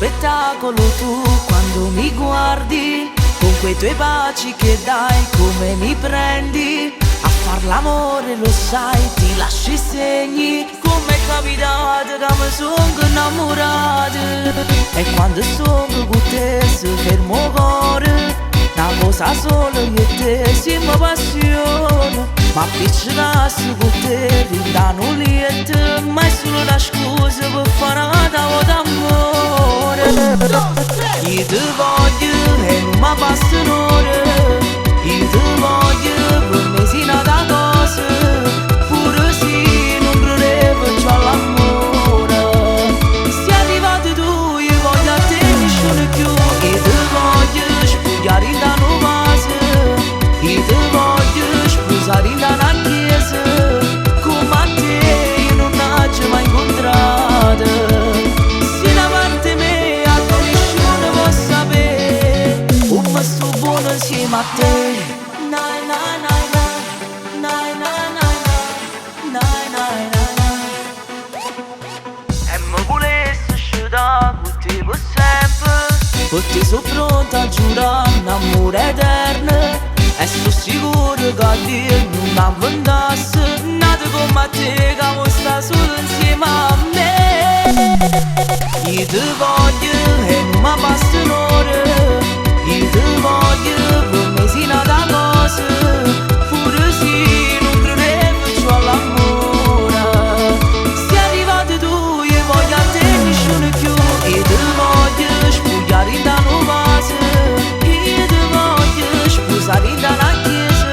spettacolo tu quando mi guardi, con quei tuoi baci che dai, come mi prendi. A far l'amore lo sai, ti lascio i segni, come è capitato che mi sono innamorato. E quando sono con te si fermo il cuore, una cosa solo io e te siamo passione. Ma appiccicarsi con te rindano lieto, ma è solo una scusa per fare una tavola d'amore. Io ti voglio e non mi passa un'ora, io ti voglio per me sei nata cosa, pure se non credevo già all'amore. Sei arrivato tu, io voglio a te nessuno più, io ti voglio spogliare in da nuova, io ti voglio sposare in da una chiesa, come a te io non ho mai incontrato. Se da parte mia tu nessuno può sapere come sto buono insieme a te. Nai nai nai nai, nai nai nai nai, nai nai nai. E mi volessi sciutare con te per sempre, con te sono pronta a giurare un amore eterno. E sono sicuro che a Dio non avvendasse nato come a te, che vuoi stare solo insieme a me. Io ti voglio e non mi basta un'ora, io ti voglio per me sei nata cosa, pure se non credevo più all'amore. Sei arrivato tu, io voglio a te nessuno più, io ti voglio spogliare in da nuova, io ti voglio sposare in da una chiesa,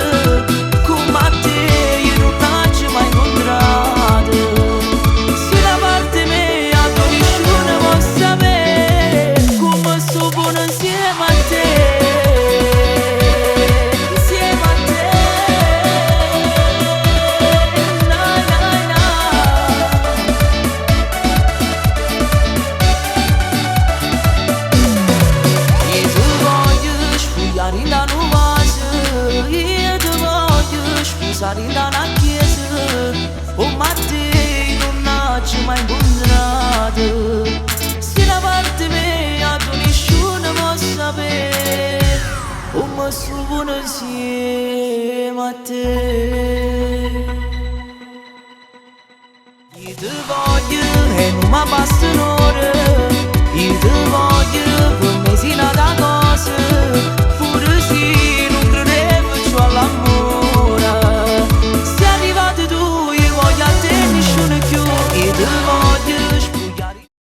come a te io non ho mai incontrato. Se da parte mia tu nessuno può sapere come sto buono insieme a te, insieme a te. Nai nai nai. Io ti voglio spogliare in da nuova, io ti voglio sposare in da una chiesa, come a te non ho mai incontrato. Se da parte mia tu nessuno può sapere come sto buono insieme a te. Io ti voglio e non mi basta un'ora,